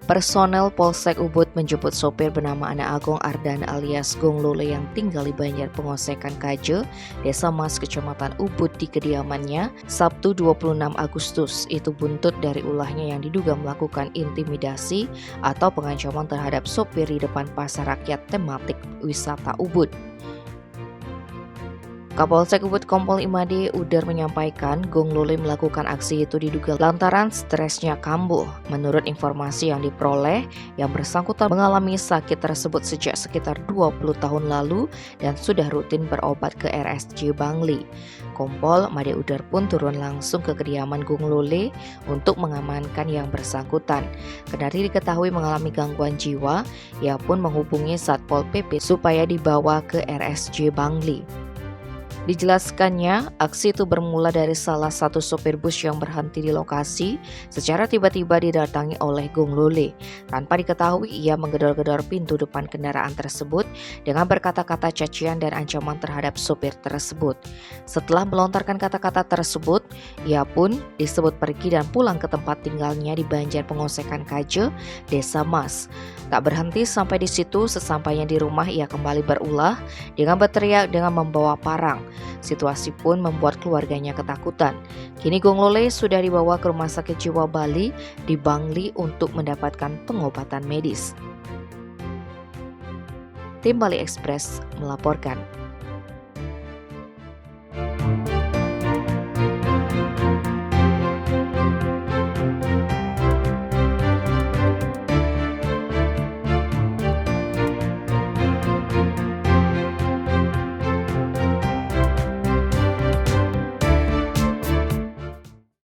Personel Polsek Ubud menjemput sopir bernama Ana Agong Ardan alias Gong Lole yang tinggal di Banjar Pengosekan Kaje, Desa Mas, Kecamatan Ubud di kediamannya, Sabtu 26 Agustus. Itu buntut dari ulahnya yang diduga melakukan intimidasi atau pengancaman terhadap sopir di depan pasar rakyat tematik wisata Ubud. Kapolsek Ubud Kompol Imade Udar menyampaikan Gong Lole melakukan aksi itu diduga lantaran stresnya kambuh. Menurut informasi yang diperoleh, yang bersangkutan mengalami sakit tersebut sejak sekitar 20 tahun lalu dan sudah rutin berobat ke RSJ Bangli. Kompol Made Udar pun turun langsung ke kediaman Gong Lole untuk mengamankan yang bersangkutan. Kendari diketahui mengalami gangguan jiwa, ia pun menghubungi Satpol PP supaya dibawa ke RSJ Bangli. Dijelaskannya, aksi itu bermula dari salah satu sopir bus yang berhenti di lokasi. Secara tiba-tiba didatangi oleh Gong Lole. Tanpa diketahui, ia menggedor-gedor pintu depan kendaraan tersebut dengan berkata-kata cacian dan ancaman terhadap sopir tersebut. Setelah melontarkan kata-kata tersebut, ia pun disebut pergi dan pulang ke tempat tinggalnya di Banjar Pengosekan Kaje, Desa Mas. Tak berhenti sampai di situ, sesampainya di rumah ia kembali berulah dengan berteriak dengan membawa parang. Situasi pun membuat keluarganya ketakutan. Kini Gong Lole sudah dibawa ke Rumah Sakit Jiwa Bali di Bangli untuk mendapatkan pengobatan medis. Tim Bali Express melaporkan.